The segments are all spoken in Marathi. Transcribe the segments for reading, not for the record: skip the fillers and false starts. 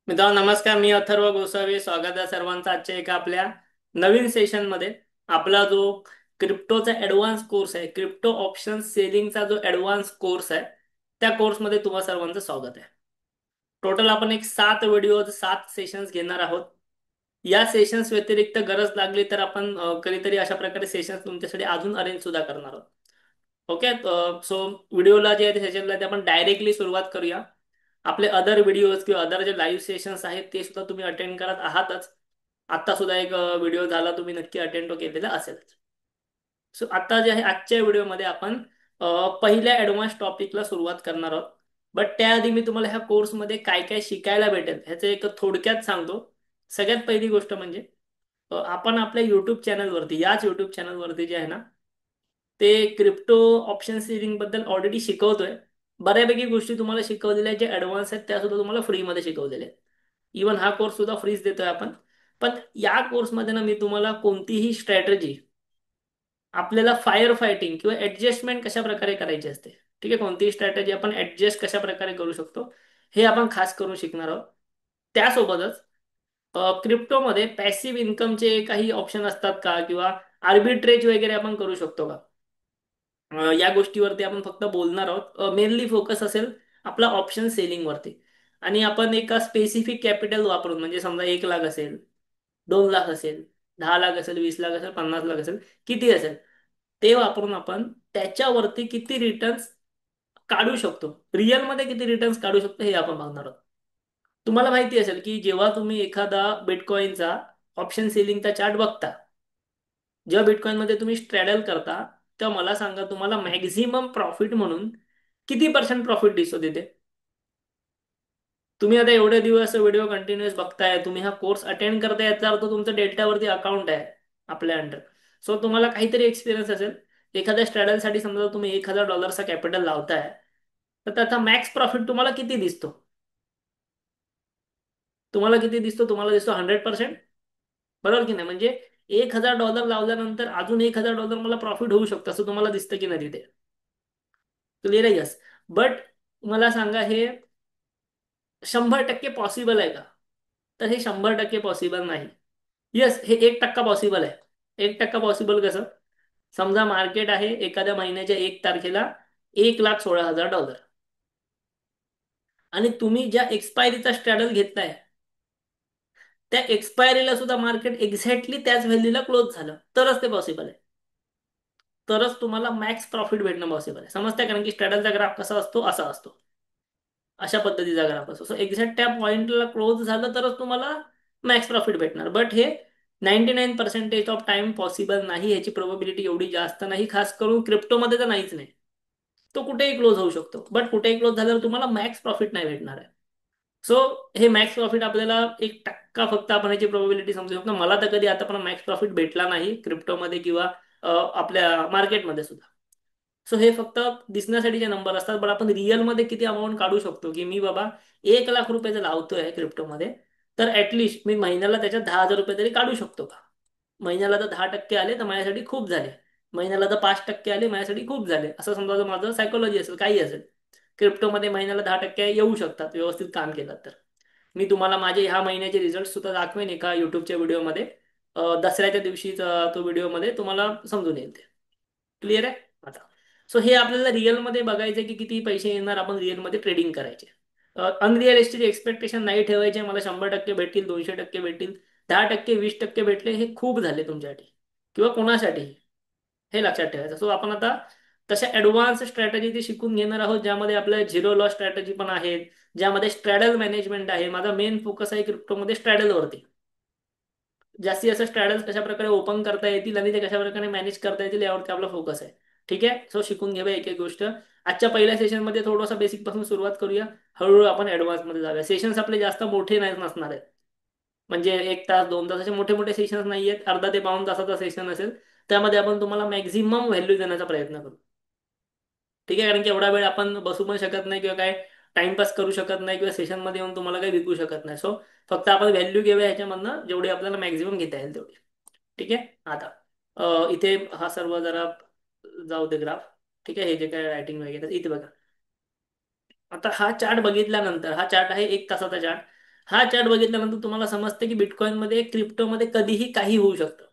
मित्रांनो नमस्कार. मी अथर्व गोसावी. स्वागत आहे सर्वांचं आजच्या एका आपल्या नवीन सेशनमध्ये. आपला जो क्रिप्टोचा ॲडव्हान्स कोर्स आहे, क्रिप्टो ऑप्शन सेलिंगचा जो ॲडव्हान्स कोर्स आहे, त्या कोर्समध्ये तुम्हा सर्वांचं स्वागत आहे. टोटल आपण एक 7 व्हिडिओज 7 सेशन्स घेणार आहोत. या सेशन्स व्यतिरिक्त गरज लागली तर आपण कधीतरी अशा प्रकारे सेशन्स तुमच्यासाठी अजून अरेंज सुद्धा करणार आहोत. ओके. सो व्हिडिओला जे आहे सेशनला ते आपण डायरेक्टली सुरुवात करूया. आपले अदर व्हिडिओज किंवा अदर जे लाईव्ह सेशन्स आहेत ते सुद्धा तुम्ही अटेंड करत आहातच. आता सुद्धा एक व्हिडिओ झाला, तुम्ही नक्की अटेंड केलेला असेलच. सो आता जे आहे आजच्या व्हिडिओमध्ये आपण पहिल्या ॲडव्हान्स टॉपिकला सुरुवात करणार आहोत. बट त्याआधी मी तुम्हाला ह्या कोर्समध्ये काय काय शिकायला भेटेल ह्याचं एक थोडक्यात सांगतो. सगळ्यात पहिली गोष्ट म्हणजे आपण आपल्या यूट्यूब चॅनलवरती, याच यूट्यूब चॅनलवरती जे आहे ना, ते क्रिप्टो ऑप्शन सेलिंग बद्दल ऑलरेडी शिकवतोय. बऱ्यापैकी गोष्टी तुम्हाला शिकवलेल्या आहेत, ज्या ॲडव्हान्स आहेत त्या सुद्धा तुम्हाला फ्रीमध्ये शिकवलेल्या आहेत. इवन हा कोर्स सुद्धा फ्रीच देतोय आपण. पण या कोर्समध्ये ना मी तुम्हाला कोणतीही स्ट्रॅटेजी, आपल्याला फायर फायटिंग किंवा ऍडजस्टमेंट कशा प्रकारे करायची असते, ठीक आहे, कोणतीही स्ट्रॅटेजी आपण ऍडजस्ट कशा प्रकारे करू शकतो, हे आपण खास करून शिकणार आहोत. त्यासोबतच क्रिप्टोमध्ये पॅसिव्ह इन्कमचे काही ऑप्शन असतात का, किंवा आर्बिट्रेज वगैरे आपण करू शकतो का, या गोष्टीवरती आपण फक्त बोलणार आहोत. मेनली फोकस असेल आपला ऑप्शन सेलिंगवरती. आणि आपण एका स्पेसिफिक कॅपिटल वापरून, म्हणजे समजा 1 लाख असेल, 2 लाख असेल, 10 लाख असेल, 20 लाख असेल, 50 लाख असेल, किती असेल ते वापरून आपण त्याच्यावरती किती रिटर्न्स काढू शकतो, रिअलमध्ये किती रिटर्न्स काढू शकतो, हे आपण बघणार आहोत. तुम्हाला माहिती असेल की जेव्हा तुम्ही एखादा बिटकॉइनचा ऑप्शन सेलिंगचा चार्ट बघता, जेव्हा बिटकॉइनमध्ये तुम्ही स्ट्रॅडल करता, तेव्हा मला सांगा तुम्हाला मॅक्झिमम प्रॉफिट म्हणून किती पर्सेंट प्रॉफिट दिसतो तिथे. तुम्ही आता एवढे दिवस व्हिडिओ कंटिन्युअस बघताय, तुम्ही हा कोर्स अटेंड करताय, याचा अर्थ तुमचं डेल्टावरती अकाउंट आहे आपल्या अंडर. सो तुम्हाला काहीतरी एक्सपिरियन्स असेल. एखाद्या स्ट्रॅडलसाठी समजा तुम्ही $1,000चा कॅपिटल लावताय, तर त्याचा मॅक्स प्रॉफिट तुम्हाला किती दिसतो. तुम्हाला किती दिसतो, तुम्हाला दिसतो 100%. बरोबर की नाही, म्हणजे $1,000 लावल्यानंतर अजून $1,000 मला प्रॉफिट होऊ शकतं असं तुम्हाला दिसतं की नाही तिथे. क्लिअर आहे, यस. बट मला सांगा, हे 100% पॉसिबल आहे का? तर हे 100% पॉसिबल नाही. येस, हे 1% पॉसिबल आहे. 1% पॉसिबल कसं? समजा मार्केट आहे एखाद्या महिन्याच्या 1 तारखेला $1,16,000, आणि तुम्ही ज्या एक्सपायरीचा स्ट्रॅडल घेतलाय, त्या एक्सपायरीला सुद्धा मार्केट एक्झॅक्टली त्याच व्हॅल्यूला क्लोज झालं, तरच ते पॉसिबल आहे. तरच तुम्हाला मॅक्स प्रॉफिट भेटणं पॉसिबल आहे. समजतंय? कारण की स्ट्रॅडलचा ग्राफ कसा असतो, असा असतो. अशा पद्धतीचा ग्राफ असतो. सो एक्झॅक्ट त्या पॉईंटला क्लोज झालं तरच तुम्हाला मॅक्स प्रॉफिट भेटणार. बट हे 99% ऑफ टाइम पॉसिबल नाही. याची प्रोबॅबिलिटी एवढी जास्त नाही, खास करून क्रिप्टोमध्ये तर नाहीच नाही. तो कुठेही क्लोज होऊ शकतो, बट कुठेही क्लोज झाल्यावर तुम्हाला मॅक्स प्रॉफिट नाही भेटणार आहे. सो हे मॅक्स प्रॉफिट आपल्याला 1% फक्त आपण याची प्रोबॅबिलिटी समजू शकतो. मला तर कधी आता पण मॅक्स प्रॉफिट भेटला नाही क्रिप्टोमध्ये किंवा आपल्या मार्केटमध्ये सुद्धा. सो हे फक्त दिसण्यासाठीचे नंबर असतात, पण आपण रिअलमध्ये किती अमाऊंट काढू शकतो, की मी बाबा $1,00,000 लावतोय क्रिप्टोमध्ये, तर ऍटलिस्ट मी महिन्याला त्याच्यात $10,000 तरी काढू शकतो का? महिन्याला जर 10% आले तर माझ्यासाठी खूप झाले. महिन्याला जर 5% आले माझ्यासाठी खूप झाले. असं समजा जर माझं सायकोलॉजी असेल, काही असेल, क्रिप्टोमध्ये महिन्याला 10% येऊ शकतात व्यवस्थित काम केलं तर. मी तुम्हाला माझे ह्या महिन्याचे रिझल्ट सुद्धा दाखवेन एका युट्यूबच्या व्हिडिओमध्ये. दसऱ्याच्या दिवशीचा तो व्हिडिओमध्ये तुम्हाला समजून येईल ते. क्लिअर आहे आता? सो हे आपल्याला रिअलमध्ये बघायचं की किती पैसे येणार, आपण रिअलमध्ये ट्रेडिंग करायचे. अनरिअलिस्टिक एक्सपेक्टेशन नाही ठेवायचे, मला 100% भेटतील, 200% भेटतील. 10%, 20% भेटले हे खूप झाले तुमच्यासाठी किंवा कोणासाठी, हे लक्षात ठेवायचं. सो आपण आता तशा ॲडव्हान्स स्ट्रॅटेजी ते शिकून घेणार आहोत, ज्यामध्ये आपल्या झिरो लॉस स्ट्रॅटेजी पण आहेत, ज्यामध्ये स्ट्रॅडल मॅनेजमेंट आहे. माझा मेन फोकस आहे क्रिप्टोमध्ये स्ट्रॅडलवरती. जास्तीत जास्त स्ट्रॅडल्स कशा प्रकारे ओपन करता येतील आणि ते कशा प्रकारे मॅनेज करता येतील यावरती आपला फोकस आहे. ठीक आहे. सो शिकून घेऊया एक एक गोष्ट. आजच्या पहिल्या सेशनमध्ये थोडासा बेसिक पासून सुरुवात करूया. हळूहळू आपण ऍडव्हान्स मध्ये जाऊया. सेशन्स आपले जास्त मोठे नाही नसणार आहेत. म्हणजे 1 तास 2 तासाचे मोठे मोठे सेशन्स नाही आहेत. अर्धा ते पाऊण तासाचा सेशन असेल, त्यामध्ये आपण तुम्हाला मॅक्झिमम व्हॅल्यू देण्याचा प्रयत्न करू. ठीक आहे. कारण की एवढा वेळ आपण बसू पण शकत नाही किंवा काय टाइमपास करू शकत नाही किंवा सेशनमध्ये येऊन तुम्हाला काही विकू शकत नाही. सो फक्त आपण व्हॅल्यू घेऊया ह्याच्यामधनं, जेवढी आपल्याला मॅक्झिमम घेता येईल तेवढी. ठीक आहे. आता इथे हा सर्व जरा जाऊ दे ग्राफ. ठीक आहे. हे जे काय रायटिंग वगैरे इथे बघा. आता हा चार्ट बघितल्यानंतर, हा चार्ट आहे 1 तासाचा चार्ट. हा चार्ट बघितल्यानंतर तुम्हाला समजते की बिटकॉईनमध्ये क्रिप्टोमध्ये कधीही काही होऊ शकतं.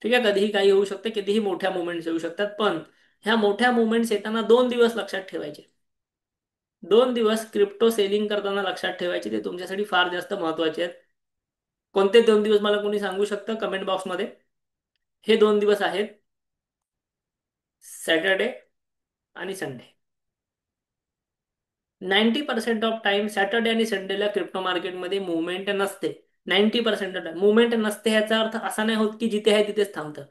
ठीक आहे, कधीही काही होऊ शकतं, कधीही मोठ्या मुवमेंट्स येऊ शकतात. पण ह्या मोठ्या मुवमेंट्स येताना 2 दिवस लक्षात ठेवायचे. 2 दिवस क्रिप्टो सेलिंग करताना लक्षात ठेवायचे, ते तुमच्यासाठी फार जास्त महत्वाचे आहेत. कोणते 2 दिवस मला कोणी सांगू शकतं कमेंट बॉक्समध्ये? हे 2 दिवस आहेत सॅटर्डे आणि संडे. 90% ऑफ टाइम सॅटर्डे आणि संडेला क्रिप्टो मार्केटमध्ये मुवमेंट नसते. 90% ऑफ टाइम मुवमेंट नसते ह्याचा अर्थ असा नाही होत की जिथे आहे तिथेच थांबतं.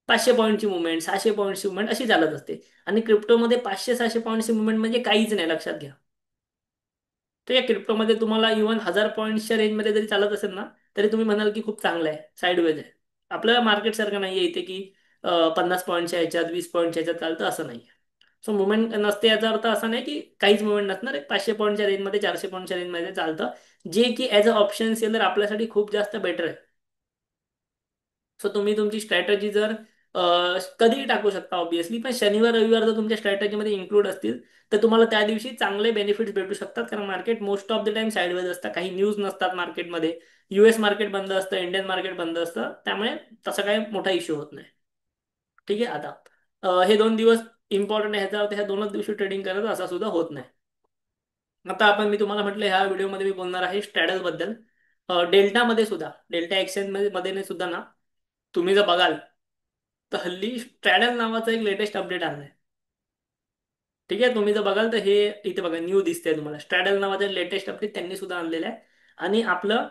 500 पॉईंटची मुवमेंट, 600 पॉईंटची मुवमेंट अशी चालत असते. आणि क्रिप्टोमध्ये 500-600 पॉईंटची मुवमेंट म्हणजे काहीच नाही, लक्षात घ्या. तर या क्रिप्टोमध्ये तुम्हाला इव्हन 1000 पॉईंटच्या रेंजमध्ये जरी चालत असेल ना, तरी तुम्ही म्हणाल की खूप चांगलं आहे, साईडवेज आहे. आपल्या मार्केट सारखं नाहीये इथे की 50 पॉईंटच्या ह्याच्यात, 20 पॉईंटच्या ह्याच्यात चालतं, असं नाही. सो मुवमेंट नसते याचा अर्थ असा नाही की काहीच मुवमेंट नसणार. एक 500 पॉईंटच्या रेंजमध्ये, 400 पॉईंटच्या रेंजमध्ये चालतं, जे की ॲज अ ऑप्शन सेलर आपल्यासाठी खूप जास्त बेटर आहे. सो तुम्ही तुमची स्ट्रॅटेजी जर कधीही टाकू शकता ऑब्विसली, पण शनिवार रविवार जर तुमच्या स्ट्रॅटेजीमध्ये इन्क्लूड असतील तर तुम्हाला त्या दिवशी चांगले बेनिफिट्स भेटू शकतात. कारण market most of the time sideways असतं, काही न्यूज नसतात मार्केटमध्ये. US मार्केट बंद असतं, इंडियन मार्केट बंद असतं, त्यामुळे तसा काही मोठा इश्यू होत नाही. ठीक आहे. आता हे 2 दिवस इम्पॉर्टंट आहे, ह्याचा अर्थ ह्या 2च दिवशी ट्रेडिंग करायचं असा सुद्धा होत नाही. आता मी तुम्हाला म्हटलं ह्या व्हिडिओमध्ये मी बोलणार आहे स्ट्रॅडल बद्दल. डेल्टामध्ये सुद्धा, डेल्टा एक्सचेंज मध्ये सुद्धा ना, तुम्ही जर बघाल तर हल्ली स्ट्रॅडल नावाचं एक लेटेस्ट अपडेट आलंय. ठीक आहे, तुम्ही जर बघाल तर हे इथे बघा, न्यू दिसते तुम्हाला. स्ट्रॅडल नावाचं लेटेस्ट अपडेट त्यांनी सुद्धा आणलेलं आहे. आणि आपलं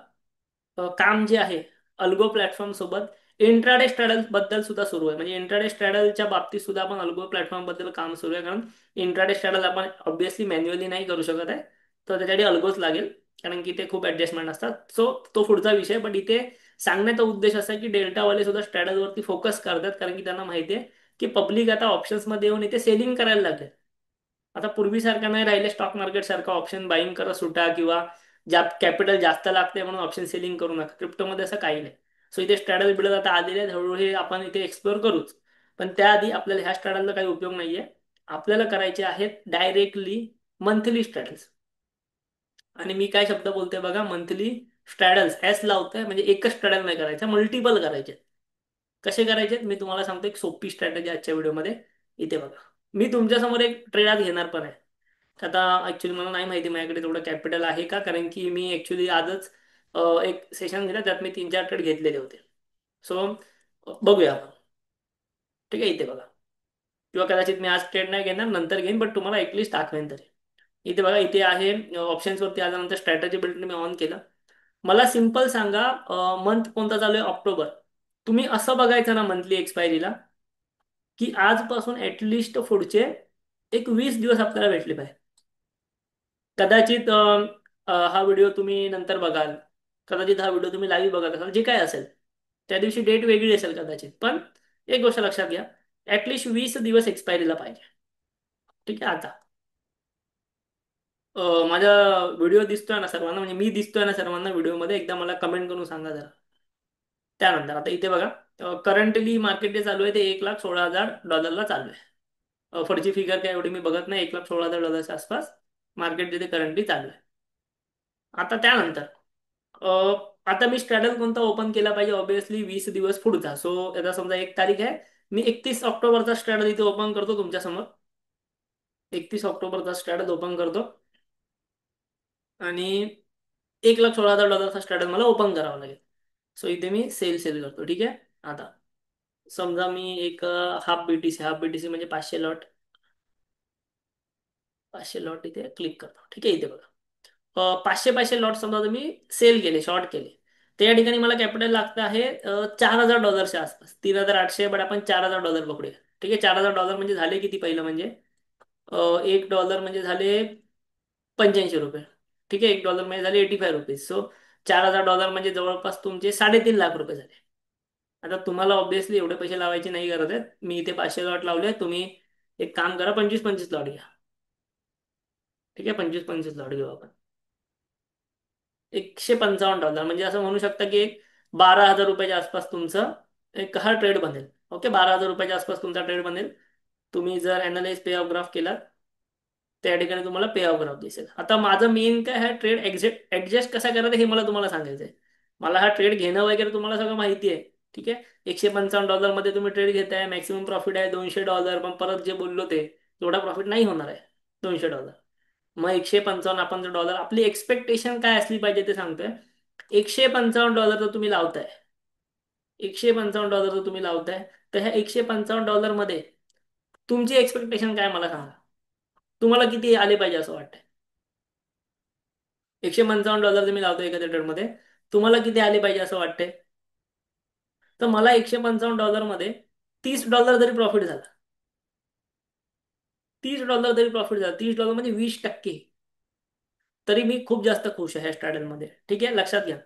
काम जे आहे अल्गो प्लॅटफॉर्म सोबत इंट्राडे स्ट्रॅडल बद्दल सुद्धा सुरू आहे. म्हणजे इंट्राडे स्ट्रॅडलच्या बाबतीत सुद्धा आपण अल्गो प्लॅटफॉर्म बद्दल काम सुरू आहे. कारण इंट्राडे स्ट्रॅडल आपण ऑब्विसली मॅन्युअली नाही करू शकत आहे, तर त्याच्यासाठी अल्गोच लागेल. कारण की ते खूप ऍडजस्टमेंट असतात. सो तो पुढचा विषय. पण इथे सांगण्याचा उद्देश असा आहे की डेल्टावाले सुद्धा स्ट्रॅडलवरती फोकस करतात, कारण की त्यांना माहिती आहे की पब्लिक आता ऑप्शन्समध्ये येऊन इथे सेलिंग करायला लागले. आता पूर्वीसारखं नाही राहिले स्टॉक मार्केट सारखं ऑप्शन बाईंग करा सुटा, किंवा ज्या कॅपिटल जास्त लागते म्हणून ऑप्शन सेलिंग करू नका. क्रिप्टोमध्ये असं काही नाही. सो इथे स्ट्रॅडल बिडल आता आलेले आहेत, हळूहळू हे आपण इथे एक्सप्लोर करूच. पण त्याआधी आपल्याला ह्या स्ट्रॅडलचा काही उपयोग नाहीये. आपल्याला करायचे आहेत डायरेक्टली मंथली स्ट्रॅडल्स. आणि मी काय शब्द बोलतोय बघा, मंथली स्ट्रॅडल्स एस लावतोय, म्हणजे एकच स्ट्रॅडल नाही करायचं, मल्टिपल करायचे. कसे करायचे मी तुम्हाला सांगतो, एक सोपी स्ट्रॅटेजी आजच्या व्हिडिओमध्ये. इथे बघा, मी तुमच्यासमोर एक ट्रेड आज घेणार पण आहे. आता ऍक्च्युली मला नाही माहिती माझ्याकडे तेवढं कॅपिटल आहे का, कारण की मी ऍक्च्युली आजच एक सेशन दिला, त्यात मी 3-4 ट्रेड घेतलेले होते. सो बघूया आपण. ठीक आहे, इथे बघा. किंवा कदाचित मी आज ट्रेड नाही घेणार, नंतर घेईन, बट तुम्हाला ऍटलीस्ट दाखवेन तरी. इथे बघा, इथे आहे ऑप्शन्सवरती आल्यानंतर स्ट्रॅटेजी बिल्ड मी ऑन केलं. मला सिम्पल सांगा, मंथ कोणता चालू आहे? ऑक्टोबर. तुम्ही असं बघायचं ना मंथली एक्सपायरीला, की आजपासून ऍटलिस्ट पुढचे एक 20 दिवस आपल्याला भेटले पाहिजे. कदाचित हा व्हिडिओ तुम्ही नंतर बघाल, कदाचित हा व्हिडिओ तुम्ही लाईव्ह बघत असाल, जे काय असेल त्या दिवशी डेट वेगळी असेल कदाचित. पण एक गोष्ट लक्षात घ्या, ऍटलिस्ट 20 दिवस एक्सपायरीला पाहिजे. ठीक आहे. आता माझा व्हिडिओ दिसतोय ना सर्वांना, म्हणजे मी दिसतोय ना सर्वांना व्हिडिओमध्ये? एकदा मला कमेंट करून सांगा जरा. त्यानंतर आता इथे बघा, करंटली मार्केट जे चालू आहे ते $1,16,000 चालू आहे. पुढची फिगर काय एवढी मी बघत नाही, $1,16,000 आसपास मार्केट जिथे करंटली चालू आहे. आता त्यानंतर अ, आता मी स्ट्रॅडल कोणता ओपन केला पाहिजे? ऑब्विसली 20 दिवस पुढचा. सो आता समजा 1 तारीख आहे, मी 31 ऑक्टोबरचा स्ट्रॅडल इथे ओपन करतो तुमच्यासमोर. 31 ऑक्टोबरचा स्ट्रॅडल ओपन करतो. आणि $1,16,000 स्ट्रॅडल मला ओपन करावा लागेल. सो इथे मी सेल करतो. ठीक आहे. आता समजा मी एक हाफ बीटीसी म्हणजे 500 लॉट इथे क्लिक करतो. ठीक आहे. इथे बघा, 500 लॉट समजा तुम्ही सेल केले, शॉर्ट केले, तर या ठिकाणी मला कॅपिटल लागतं आहे $4,000च्या आसपास. 3,800, बट आपण $4,000 पकडूया. ठीक आहे. $4,000 म्हणजे झाले किती? पहिलं म्हणजे $1 म्हणजे झाले 85 रुपये. ठीक आहे. $1 म्हणजे झाले ₹85. सो $4,000 म्हणजे जवळपास तुमचे 3.5 लाख रुपये झाले. आता तुम्हाला ऑब्व्हियसली एवढे पैसे लावायची नाही गरज आहे. मी इथे 500 लॉट लावले, तुम्ही एक काम करा, 25-25 लॉट घ्या. ठीक आहे. 25-25 लॉट घेऊ आपण. $155 म्हणजे असं म्हणू शकता की एक 12,000 रुपयाच्या आसपास तुमचं एक हा ट्रेड बनेल. ओके, 12,000 रुपयाच्या आसपास तुमचा ट्रेड बनेल. तुम्ही जर अनालाइज पे ऑफ ग्राफ केला त्या ठिकाणी तुम्हाला पे ऑफ ग्राफ दिसेल. आता माझं मेन काय, हा ट्रेड ऍडजस्ट कसा करायचा हे मला तुम्हाला सांगायचं आहे. मला हा ट्रेड घेणं वगैरे तुम्हाला सगळं माहिती आहे. ठीक आहे. $155 मध्ये तुम्ही ट्रेड घेताय, मॅक्सिमम प्रॉफिट आहे $200, पण परत जे बोललो ते तेवढा प्रॉफिट नाही होणार आहे. $200. मग 155 आपण जर डॉलर, आपली एक्सपेक्टेशन काय असली पाहिजे ते सांगतोय. $155 जर तुम्ही लावताय, $155 जर तुम्ही लावताय, तर ह्या $155 मध्ये तुमची एक्सपेक्टेशन काय मला सांगा. तुम्हाला किती आले पाहिजे असं वाटतंय? $155 तुम्ही लावतो एखाद्या ट्रेडमध्ये, तुम्हाला किती आले पाहिजे असं वाटतंय? तर मला $155 मध्ये $30 जरी प्रॉफिट झाला, $30 जरी प्रॉफिट झाला, $30 म्हणजे 20%, तरी मी खूप जास्त खुश आहे ह्या स्ट्रॅटलमध्ये. ठीक आहे, लक्षात घ्या.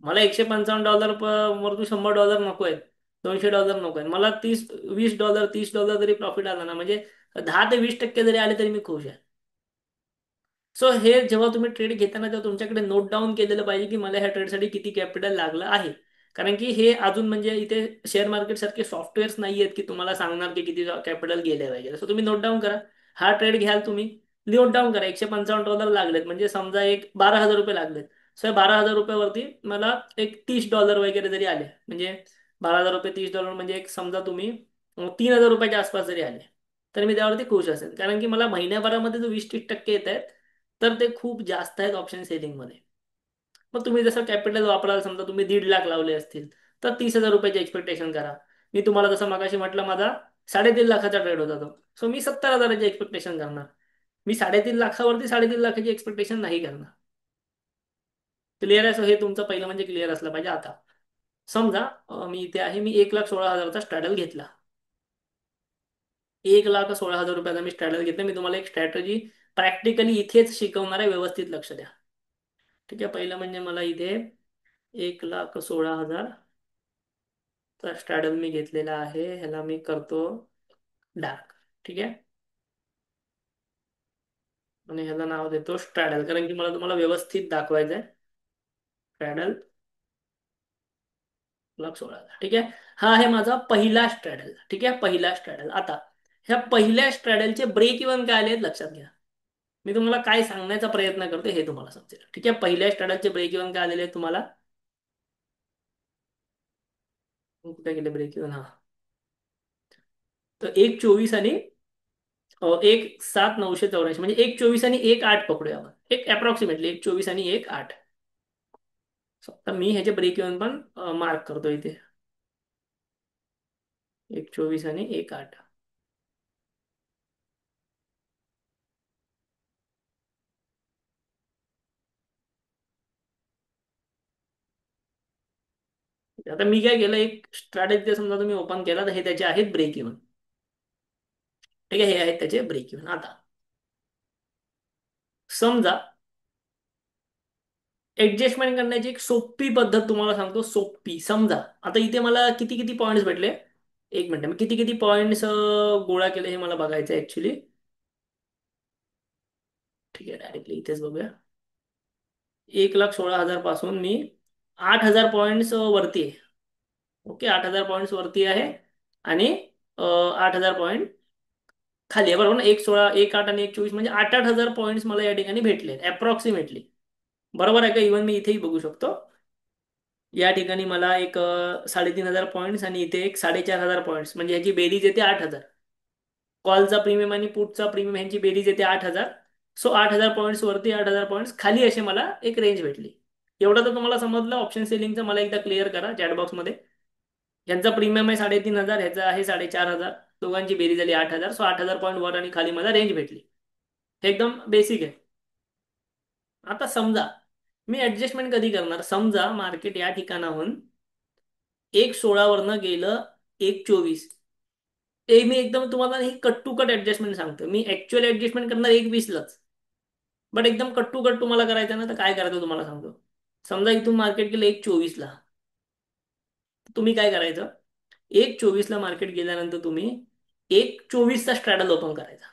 मला $155 वरतून $100 नको आहेत, $200 नको आहेत. मला 20 $20 जरी प्रॉफिट आला ना, म्हणजे 10 ते 20% जरी आले तरी मी खुश आहे. सो हे जेव्हा तुम्ही ट्रेड घेताना तेव्हा तुमच्याकडे नोट डाऊन केलेलं पाहिजे की मला ह्या ट्रेडसाठी किती कॅपिटल लागलं आहे. कारण की हे अजून म्हणजे इथे शेअर मार्केट सारखे सॉफ्टवेअर्स नाही आहेत की तुम्हाला सांगणार की किती कॅपिटल गेले पाहिजे. सो तुम्ही नोट डाऊन करा. हा ट्रेड घ्याल तुम्ही, नोट डाऊन करा. $155 लागलेत, म्हणजे समजा एक $12,000 लागलेत. सो या $12,000 मला एक $30 वगैरे जरी आले, म्हणजे $12,000 $30 म्हणजे एक समजा तुम्ही $3,000 आसपास जरी आले, तर मी त्यावरती खुश असेल. कारण की मला महिन्याभरामध्ये जो 20-30% येत आहेत, तर ते खूप जास्त आहेत ऑप्शन सेलिंगमध्ये. मग तुम्ही जसं कॅपिटल वापराल, समजा तुम्ही 1.5 लाख लावले असतील, तर $30,000 एक्सपेक्टेशन करा. मी तुम्हाला जसं मागाशी म्हटलं, माझा 3.5 लाखाचा ट्रेड होता तो, सो मी 70,000ची एक्सपेक्टेशन करणार. मी 3.5 लाखावरती 3.5 लाखाची एक्सपेक्टेशन नाही करणार. क्लिअर आहे? सो हे तुमचं पहिलं म्हणजे क्लिअर असलं पाहिजे. आता समजा मी इथे आहे, मी 1,16,000चा स्ट्रॅडल घेतला. $1,16,000 मी स्ट्रॅडल घेतला. मी तुम्हाला एक स्ट्रॅटेजी प्रॅक्टिकली इथेच शिकवणार आहे, व्यवस्थित लक्ष द्या. ठीक आहे. पहिलं म्हणजे मला इथे 1,16,000 चा स्ट्रॅडल मी घेतलेला आहे. ह्याला मी करतो डार्क. ठीक आहे. आणि ह्याला नाव देतो स्ट्रॅडल, कारण की मला तुम्हाला व्यवस्थित दाखवायचं आहे. स्ट्रॅडल 1,16,000. ठीक आहे. हा आहे माझा पहिला स्ट्रॅडल. ठीक आहे, पहिला स्ट्रॅडल. आता ह्या पहिल्या स्ट्रॅडलचे ब्रेक इव्हन काय आले आहेत लक्षात घ्या. मी तुम्हाला काय सांगण्याचा प्रयत्न करतो हे तुम्हाला समजेल. ठीक आहे. पहिल्या स्ट्रॅडलचे ब्रेक इव्हन काय आलेले आहेत तुम्हाला? कुठे गेले ब्रेक इव्हन? हा, तर 1,24 आणि 1,07,984, म्हणजे 1,24 आणि 1,08 पकडूया आपण. एक अप्रॉक्सिमेटली 1,24 आणि 1,08. तर मी ह्याचे ब्रेक इव्हन पण मार्क करतो इथे. 1,24 आणि 1,08. आता मी काय केलं, एक स्ट्रॅटेजी समजा तुम्ही ओपन केला, तर हे त्याचे आहेत ब्रेक इव्हन. ठीक आहे, हे आहेत त्याचे ब्रेक इव्हन. आता समजा ऍडजस्टमेंट करण्याची एक सोपी पद्धत तुम्हाला सांगतो, सोपी. समजा आता इथे मला किती किती पॉईंट्स भेटले. एक मिनिट, मी किती किती पॉईंट्स गोळा केले हे मला बघायचं आहे ऍक्च्युली. ठीक आहे, डायरेक्टली इथेच बघूया. 1,16,000 पासून मी 8,000 पॉईंट्स वरती आहे. ओके, 8,000 पॉईंट्स वरती आहे. आणि 8,000 पॉईंट खाली आहे, बरोबर ना? 1,16, 1,08 आणि 1,24 म्हणजे 8,000 पॉईंट्स मला या ठिकाणी भेटले अप्रॉक्सिमेटली. बरोबर आहे का? इव्हन मी इथेही बघू शकतो. या ठिकाणी मला एक 3,500 पॉईंट्स आणि इथे एक 4,500 पॉईंट्स, म्हणजे याची बेरीज येते 8,000. कॉलचा प्रीमियम आणि पुटचा प्रीमियम यांची बेरीज येते 8,000. सो 8,000 पॉईंट्स वरती, 8,000 पॉईंट्स खाली, असे मला एक रेंज भेटली. एवढं तर तुम्हाला समजलं ऑप्शन सेलिंगचं. मला एकदा क्लिअर करा चॅट बॉक्समध्ये. यांचा प्रीमियम आहे 3,500, ह्याचा आहे 4,500. दोघांची बेरीज झाली 8,000. सो 8,000 पॉईंट वर आणि खाली मला रेंज भेटली. हे एकदम बेसिक आहे. आता समजा मी ऍडजस्टमेंट कधी करणार, समजा मार्केट या ठिकाणाहून 1,16 वरनं गेलं 1,24. ते मी एकदम तुम्हाला ही कट टू कट ऍडजस्टमेंट सांगतो. मी ऍक्च्युअल ऍडजस्टमेंट करणार 1,20लाच. बट एकदम कट टू कट तुम्हाला करायचं ना, तर काय करायचं तुम्हाला सांगतो. समजा इथून मार्केट गेलं 1,24ला, तुम्ही काय करायचं, 1,24ला मार्केट गेल्यानंतर तुम्ही 1,24चा स्ट्रॅडल ओपन करायचा.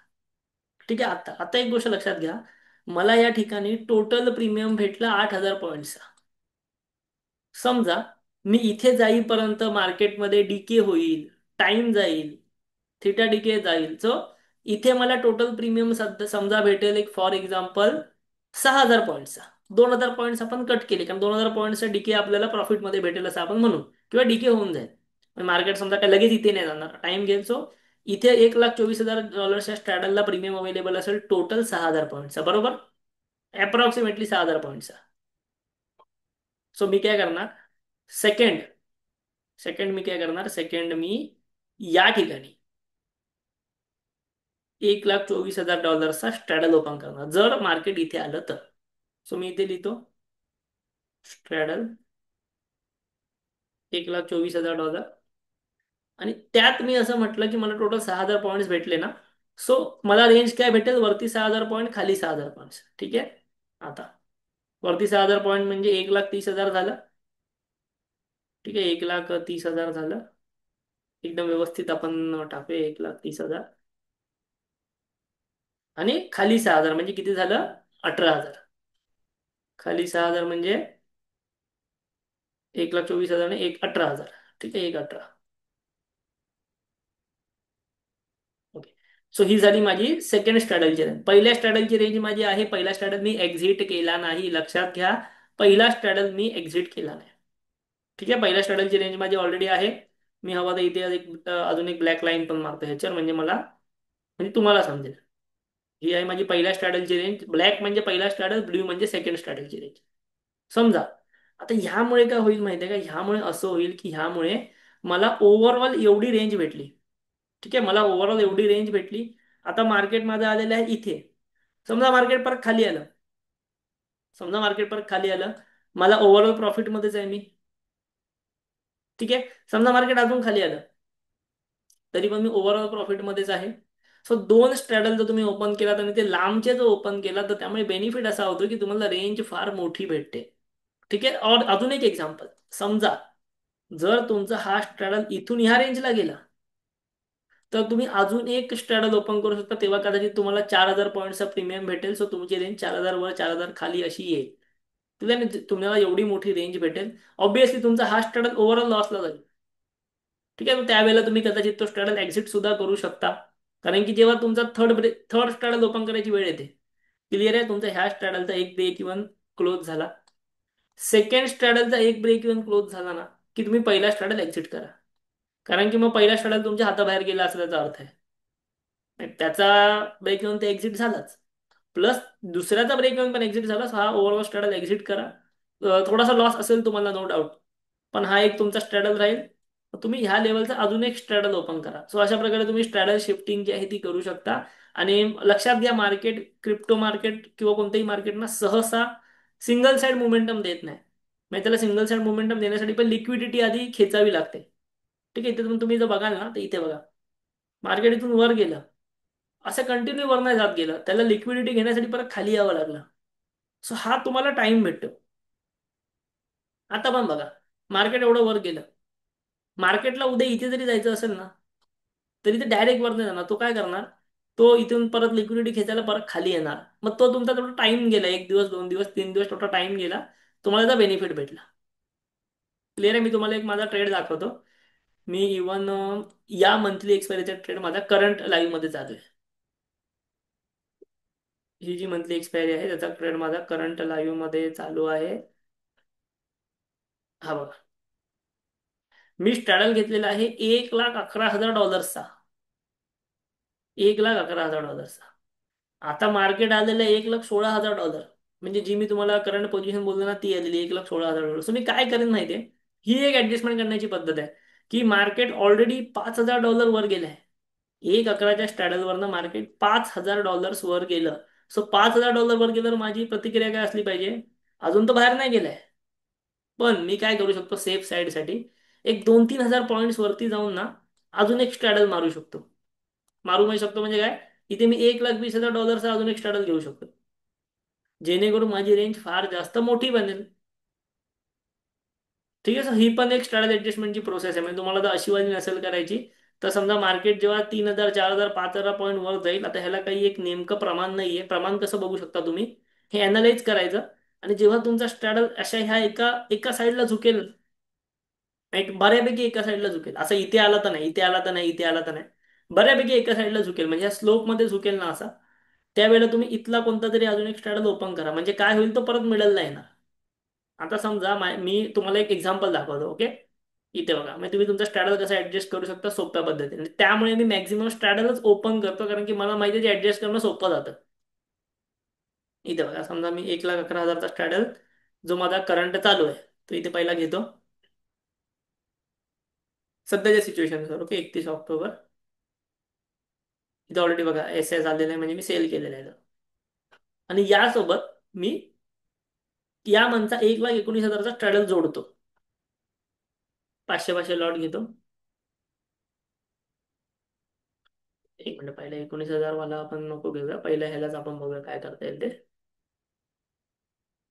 ठीक आहे. आता आता एक गोष्ट लक्षात घ्या. मला या ठिकाणी टोटल प्रीमियम भेटला 8,000 पॉईंटचा. समजा मी इथे जाईपर्यंत मार्केटमध्ये डीके होईल, टाइम जाईल, थिटा डीके जाईल. सो इथे मला टोटल प्रीमियम समजा भेटेल एक फॉर एक्झाम्पल 6,000 पॉईंटचा. 2,000 पॉईंट्स आपण कट केले, कारण 2,000 पॉईंटचा डीके आपल्याला प्रॉफिटमध्ये भेटेल असं आपण म्हणू, किंवा डीके होऊन जाईल. मार्केट समजा काय लगेच इथे नाही जाणार, टाइम घेईल. सो इथे $1,24,000च्या स्ट्रॅडलला प्रीमियम अवेलेबल असेल टोटल 6,000 पॉईंटचा, बरोबर. अप्रॉक्सिमेटली 6,000 पॉईंटचा. सो मी काय करणार, सेकंड सेकंड मी काय करणार, सेकंड मी या ठिकाणी $1,24,000चा स्ट्रॅडल ओपन करणार, जर मार्केट इथे आलं तर. सो मी इथे लिहितो स्ट्रॅडल $1,24,000. आणि त्यात मी असं म्हटलं की मला टोटल 6,000 पॉईंट्स भेटले ना. सो मला रेंज काय भेटेल, वरती 6,000 पॉईंट, खाली 6,000 पॉईंट्स. ठीक आहे. आता वरती 6,000 पॉईंट म्हणजे 1,30,000 झालं. ठीक आहे, 1,30,000 झालं. एकदम व्यवस्थित आपण टाकूया 1,30,000. आणि खाली 6,000 म्हणजे किती झालं, 18,000. खाली 6,000 म्हणजे 1,24,000 आणि 18,000. ठीक आहे, 1,18. ओके. सो ही झाली माझी सेकंड स्ट्रॅडलची रेंज. पहिल्या स्ट्रॅडलची रेंज माझी आहे, पहिला स्ट्रॅडल मी एक्झिट केला नाही, लक्षात घ्या. पहिला स्ट्रॅडल मी एक्झिट केला नाही. ठीक आहे, पहिल्या स्ट्रॅडलची रेंज माझी ऑलरेडी आहे. मी हवा तर इथे अजून एक ब्लॅक लाईन पण मारतो ह्याच्यावर, म्हणजे मला, म्हणजे तुम्हाला समजेल. ही आहे माझी पहिल्या स्ट्रॅडलची रेंज. ब्लॅक म्हणजे पहिला स्ट्रॅडल, ब्ल्यू म्हणजे सेकंड स्ट्रॅडलची रेंज. समजा आता ह्यामुळे काय होईल माहिती आहे का, ह्यामुळे असं होईल की ह्यामुळे मला ओव्हरऑल एवढी रेंज भेटली. ठीक आहे, मला ओव्हरऑल एवढी रेंज भेटली. आता मार्केट माझं आलेलं आहे इथे. समजा मार्केट परत खाली आलं, समजा मार्केट परत खाली आलं, मला ओव्हरऑल प्रॉफिटमध्येच आहे मी. ठीक आहे, समजा मार्केट अजून खाली आलं, तरी पण मी ओव्हरऑल प्रॉफिटमध्येच आहे. सो दोन स्ट्रॅडल जर तुम्ही ओपन केलात आणि ते लांबचे जर ओपन केला, तर त्यामुळे बेनिफिट असा होतो की तुम्हाला रेंज फार मोठी भेटते. ठीक आहे. और अजून एक एक्झाम्पल, समजा जर तुमचा हा स्ट्रॅडल इथून ह्या रेंजला गेला, तर तुम्ही अजून एक स्ट्रॅडल ओपन करू शकता. तेव्हा कदाचित तुम्हाला 4,000 पॉईंटचा प्रीमियम भेटेल. सो तुमची रेंज 4,000 वर 4,000 खाली अशी येईल. तुला तुम्हाला एवढी मोठी रेंज भेटेल. ऑब्विसली तुमचा हा स्ट्रॅडल ओव्हरऑल लॉसला जाईल. ठीक आहे, त्यावेळेला तुम्ही कदाचित तो स्ट्रॅडल एक्झिट सुद्धा करू शकता. कारण की जेव्हा तुमचा थर्ड स्ट्रॅडल ओपन करायची वेळ येते, क्लिअर आहे, तुमचा ह्या स्ट्रॅडलचा एक ब्रेक इव्हन क्लोज झाला, सेकंड स्ट्रॅडलचा एक ब्रेक इव्हन क्लोज झाला ना, की तुम्ही पहिला स्ट्रॅडल एक्झिट करा. कारण की मग पहिला स्ट्रॅडल तुमच्या हाताबाहेर गेला असं त्याचा अर्थ आहे. आणि त्याचा ब्रेक इव्हन ते एक्झिट झालाच, प्लस दुसऱ्याचा ब्रेक इव्हन पण एक्झिट झाला. हा ओव्हरऑल स्ट्रॅडल एक्झिट करा. थोडासा लॉस असेल तुम्हाला, नो डाऊट, पण हा एक तुमचा स्ट्रॅडल राहील. तुम्ही ह्या लेवलचा अजून एक स्ट्रॅडल ओपन करा. सो अशा प्रकारे तुम्ही स्ट्रॅडल शिफ्टिंग जी आहे ती करू शकता. आणि लक्षात घ्या, मार्केट, क्रिप्टो मार्केट किंवा कोणतेही मार्केट ना, सहसा सिंगल साइड मोमेंटम देत नाही. म्हणजे त्याला सिंगल साइड मोमेंटम देण्यासाठी पण लिक्विडिटी आधी खेचावी लागते. ठीक आहे, इथे तुम्ही जर बघाल ना, तर इथे बघा, मार्केट इथून वर गेलं, असं कंटिन्यू वर नाही जात गेलं, त्याला लिक्विडिटी घेण्यासाठी परत खाली यावं लागलं. सो हा तुम्हाला टाइम भेटतो. आता पण बघा, मार्केट एवढं वर गेलं, मार्केटला उद्या इथे जरी जायचं असेल ना, तरी ते डायरेक्ट वर नाही जाणार. तो काय करणार, तो इथून परत लिक्विडिटी खेचायला परत खाली येणार. मग तो तुमचा थोडा टाइम गेला, 1 दिवस, 2 दिवस, 3 दिवस, थोडा टाइम गेला, तुम्हाला त्याचा बेनिफिट भेटला. क्लिअर आहे. मी तुम्हाला एक माझा ट्रेड दाखवतो. मी इवन या मंथली एक्सपायरीचा ट्रेड माझा करंट लाईव्ह मध्ये चालू आहे. ही जी मंथली एक्सपायरी आहे त्याचा ट्रेड माझा करंट लाईव्ह मध्ये चालू आहे. हा बघा, मी स्ट्रॅडल घेतलेला आहे $1,11,000. 1,11,000. आता मार्केट आलेलं आहे $1,16,000. म्हणजे जी मी तुम्हाला करंट पोझिशन बोललो ना, ती आलेली $1,16,000. सो मी काय करेन माहितीये, ही एक ऍडजस्टमेंट करण्याची पद्धत आहे. की मार्केट ऑलरेडी $5,000 वर गेलं आहे. 1,11च्या स्ट्रॅडलवरनं मार्केट $5,000 वर गेलं. सो $5,000 वर गेल्यावर माझी प्रतिक्रिया काय असली पाहिजे, अजून तर बाहेर नाही गेलाय, पण मी काय करू शकतो सेफ साईड साठी, एक 2-3 हजार पॉईंट्स वरती जाऊन ना, अजून एक स्ट्रॅडल मारू शकतो. मारू शकतो म्हणजे काय, इथे मी $1,20,000चा अजून एक स्ट्रॅडल घेऊ शकतो, जेणेकरून माझी रेंज फार जास्त मोठी बनेल. ठीक आहे सर, ही पण एक स्ट्रॅटेजी ऍडजस्टमेंटची प्रोसेस आहे. म्हणजे तुम्हाला जर अशी वाली नसेल करायची, तर समजा मार्केट जेव्हा 3,000, 4,000, 5,000 पॉईंट वर जाईल, आता ह्याला काही एक नेमकं प्रमाण नाहीये. प्रमाण कसं बघू शकता तुम्ही, हे अनालाइज करायचं. आणि जेव्हा तुमचा स्ट्रॅडल अशा ह्या एका एका साईडला झुकेल, एक बऱ्यापैकी एका साईडला झुकेल, असं इथे आला तर नाही, इथे आला तर नाही, इथे आला तर नाही, बऱ्यापैकी एका साईडला झुकेल म्हणजे स्लोप मध्ये झुकेल ना असा, त्यावेळेला तुम्ही इथला कोणता तरी अजून एक स्ट्रॅडल ओपन करा, म्हणजे काय होईल तो परत मिडलला येणार. आता समजा मी तुम्हाला एक एक्झाम्पल दाखवतो, ओके. इथे बघा, मग तुम्ही तुमचा स्ट्रॅडल कसा ऍडजस्ट करू शकता सोप्या पद्धतीने. त्यामुळे मी मॅक्झिमम स्ट्रॅडलच ओपन करतो, कारण की मला माहिती आहे ऍडजस्ट करणं सोपं जातं. इथे बघा, समजा मी 1,11,000चा स्ट्रॅडल जो माझा करंट चालू आहे तो इथे पहिला घेतो, सध्याच्या सिच्युएशन ओके. 31 ऑक्टोबर, इथे ऑलरेडी बघा एस एस आलेलं आहे, म्हणजे मी सेल केलेलं आहे. आणि यासोबत मी या मंथचा 1,19,000चा स्ट्रॅडल जोडतो. 500 लॉट घेतो. एक मिनिट, पहिला 19,000 वाला आपण नको घेऊया, पहिल्या ह्यालाच आपण बघूया काय करता येईल ते.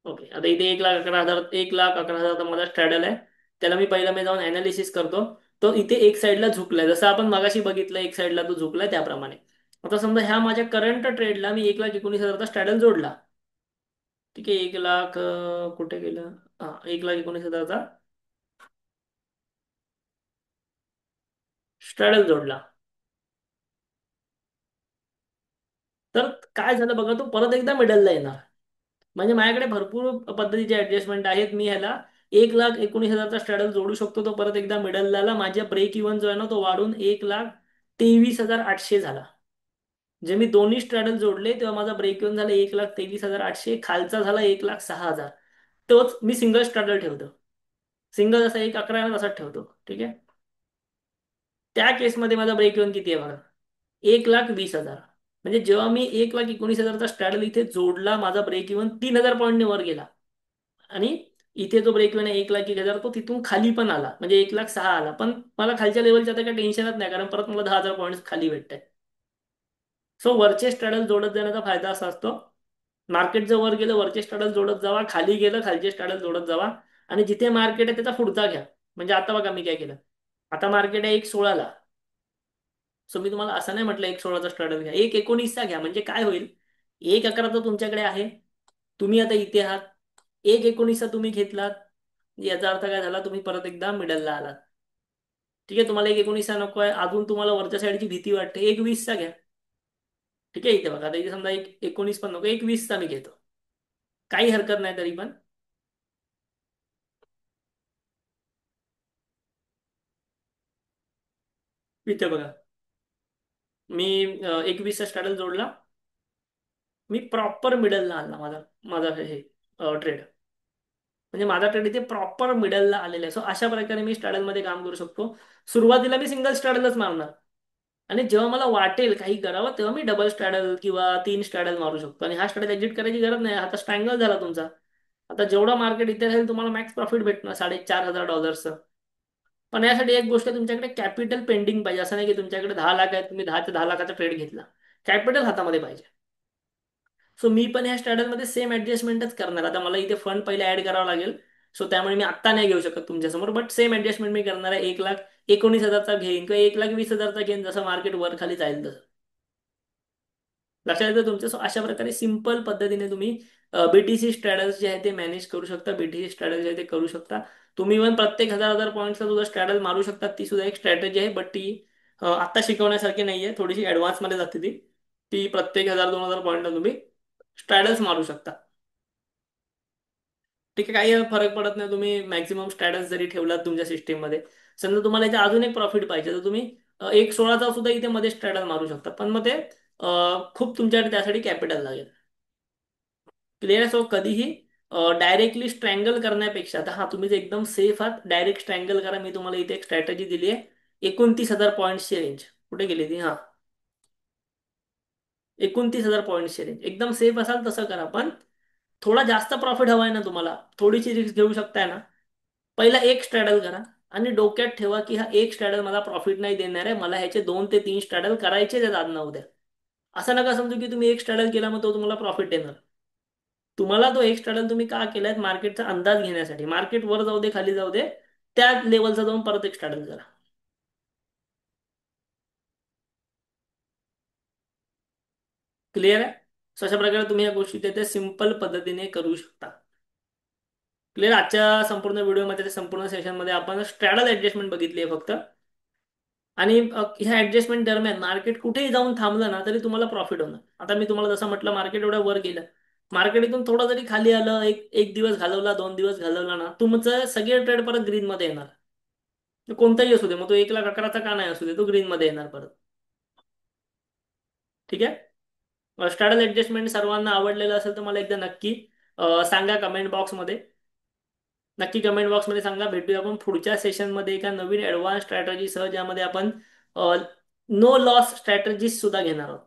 ओके, आता इथे 1,11,000, 1,11,000चा माझा स्ट्रॅडल आहे. त्याला मी जाऊन अनालिसिस करतो. तो इथे एक साईडला झुकलाय, जसं आपण मगाशी बघितलं एक साईडला तो झुकलाय त्याप्रमाणे. आता समजा ह्या माझ्या करंट ट्रेडला मी 1,19,000चा स्ट्रॅडल जोडला. ठीक आहे, 1,00,000 कुठे गेलं, हा 1,19,000चा स्ट्रॅडल जोडला. तर काय झालं बघा, तो परत एकदा मिडलला येणार. म्हणजे माझ्याकडे भरपूर पद्धतीचे ऍडजस्टमेंट आहेत. मी ह्याला 1,19,000चा स्ट्रॅडल जोडू शकतो, तो परत एकदा मिडलला. माझ्या ब्रेक इव्हन जो आहे ना तो वाढून 1,23,800 झाला. जे मी दोन्ही स्ट्रॅडल जोडले तेव्हा माझा ब्रेक इव्हन झाला 1,23,800, खालचा झाला 1,06,000. तोच मी सिंगल स्ट्रॅडल ठेवतो. सिंगल जसा 1,11 आहे ना तसाच ठेवतो. ठीक आहे. त्या केसमध्ये माझा ब्रेक इव्हन किती आहे बघा, 1,20,000. म्हणजे जेव्हा मी 1,19,000चा स्ट्रॅडल इथे जोडला, माझा ब्रेक इव्हन 3,000 पॉईंटने वर गेला. आणि इथे जो ब्रेक इव्हन आहे 1,01,000, तो तिथून खाली पण आला, म्हणजे 1,06,000 आला. पण मला खालच्या लेवलच्या आता काही टेन्शनच नाही, कारण परत मला 10,000 पॉईंट खाली भेटत. सो वरचे स्ट्रॅडल जोडत जाण्याचा फायदा असा असतो, मार्केट जर वर गेलं वरचे स्ट्रॅडल जोडत जावा, खाली गेलं खालचे स्ट्रॅडल जोडत जावा. आणि जिथे मार्केट आहे त्याचा पुढचा घ्या. म्हणजे आता बघा मी काय केलं, आता मार्केट आहे 1,16ला. सो मी तुम्हाला असं नाही म्हटलं 1,16चा स्ट्रॅडल घ्या, 1,19चा घ्या. म्हणजे काय होईल, 1,11 तर तुमच्याकडे आहे, तुम्ही आता इथे आहात, 1,19चा तुम्ही घेतलात. याचा अर्थ काय झाला, तुम्ही परत एकदा मिडलला आलात. ठीक आहे, तुम्हाला 1,19चा नको आहे, अजून तुम्हाला वरच्या साईडची भीती वाटते, 1,20चा घ्या. ठीक आहे, इथे बघा, आता इथे समजा 19 पण नको, 1,20चा मी घेतो. काही हरकत नाही तरी पण. इथे बघा, मी 1,20चा स्ट्रॅडल जोडला. मी प्रॉपर मिडलला आणला माझा माझा हे ट्रेड. म्हणजे माझा ट्रेड इथे प्रॉपर मिडलला आलेला आहे. सो अशा प्रकारे मी स्ट्रॅडलमध्ये काम करू शकतो. सुरुवातीला मी सिंगल स्ट्रॅडलच मारणार, आणि जेव्हा मला वाटेल काही करावं तेव्हा मी डबल स्ट्रॅडल किंवा 3 स्ट्रॅडल मारू शकतो. आणि हा स्ट्रॅडल एक्झिट करायची गरज नाही, आता स्ट्रँगल झाला तुमचा. आता जेवढा मार्केट इथे राहील तुम्हाला मॅक्स प्रॉफिट भेटणार $4,500. पण यासाठी एक गोष्ट, तुमच्याकडे कॅपिटल पेंडिंग पाहिजे. असं नाही की तुमच्याकडे 10 लाख आहे, तुम्ही 10 च्या 10 लाखाचा ट्रेड घेतला. कॅपिटल हातामध्ये पाहिजे. सो मी पण ह्या स्ट्रॅडलमध्ये सेम ऍडजस्टमेंटच करणार. आता मला इथे फंड पहिले ऍड करावा लागेल. सो त्यामुळे मी आत्ता नाही घेऊ शकत तुमच्यासमोर, बट सेम ऍडजस्टमेंट मी करणार आहे. 1,19,000चा घेईन किंवा 1,20,000चा घेईन, जसं मार्केट वर खाली जाईल तसं. लक्षात येतं तुमच्या. सो अशा प्रकारे सिंपल पद्धतीने तुम्ही बीटीसी स्ट्रॅडल्स जे आहे ते मॅनेज करू शकता. बीटीसी स्ट्रॅडल जे आहे ते करू शकता. तुम्ही इव्हन प्रत्येक 1,000 पॉईंटचा सुद्धा स्ट्रॅडल मारू शकता. ती सुद्धा एक स्ट्रॅटेजी आहे, बट ती आत्ता शिकवण्यासारखी नाहीये, थोडीशी ऍडव्हान्स मध्ये जाते ती. ती प्रत्येक 1,000-2,000 पॉईंटला तुम्ही स्ट्रॅडल्स मारू शकता. ठीक आहे, काही फरक पडत नाही, तुम्ही मॅक्झिमम स्ट्रॅटस जरी ठेवलात तुमच्या सिस्टीममध्ये. समजा तुम्हाला इथे अजून एक प्रॉफिट पाहिजे तर तुम्ही 1,16चा सुद्धा इथे मध्ये स्ट्रॅटस मारू शकता. पण मग ते खूप तुमच्याकडे त्यासाठी कॅपिटल लागेल. क्लिअर. सो कधीही डायरेक्टली स्ट्रँगल करण्यापेक्षा, आता हा तुम्ही जे एकदम सेफ आहात, डायरेक्ट स्ट्रँगल करा. मी तुम्हाला इथे एक स्ट्रॅटेजी दिली आहे, 29,000 पॉईंटची रेंज. कुठे गेली ती, हा 29,000 पॉईंटची रेंज एकदम सेफ असाल तसं करा. पण थोडा जास्त प्रॉफिट हवाय ना तुम्हाला, थोडीशी रिस्क घेऊ शकताय ना, पहिला एक स्ट्रॅडल करा. आणि डोक्यात ठेवा की हा एक स्ट्रॅडल मला प्रॉफिट नाही देणार आहे, मला ह्याचे 2 ते 3 स्ट्रॅडल करायचे आहेत आज ना उद्या. असं नका समजू की तुम्ही एक स्ट्रॅडल केला मग तो तुम्हाला प्रॉफिट देणार. तुम्हाला तो एक स्ट्रॅडल तुम्ही का केलाय, मार्केटचा अंदाज घेण्यासाठी. मार्केट वर जाऊ दे खाली जाऊ दे, त्या लेवलचा जाऊन परत एक स्ट्रॅडल करा. क्लिअर आहे. So अशा प्रकारे तुम्ही या गोष्टी ते सिंपल पद्धतीने करू शकता. क्लिअर. आजच्या संपूर्ण व्हिडिओमध्ये, संपूर्ण सेशनमध्ये आपण स्ट्रॅडल ऍडजस्टमेंट बघितली आहे फक्त. आणि ह्या ऍडजस्टमेंट दरम्यान मार्केट कुठेही जाऊन थांबलं ना तरी तुम्हाला प्रॉफिट होणार. आता मी तुम्हाला जसं म्हटलं, मार्केट एवढ्या वर गेलं, मार्केट इथून थोडं जरी खाली आलं, एक एक दिवस घालवला, 2 दिवस घालवला ना, तुमचं सगळे ट्रेड परत ग्रीन मध्ये येणार. तो कोणताही असू दे, मग तो 1,11,000 का नाही असू दे, तो ग्रीन मध्ये येणार परत. ठीक आहे. स्ट्रॅडल ऍडजस्टमेंट सर्वांना आवडलेलं असेल तर मला एकदा नक्की सांगा कमेंट बॉक्समध्ये. नक्की कमेंट बॉक्समध्ये सांगा. भेटूया आपण पुढच्या सेशनमध्ये एका नवीन ऍडव्हान्स स्ट्रॅटजीसह, ज्यामध्ये आपण नो लॉस स्ट्रॅटजीज सुद्धा घेणार आहोत.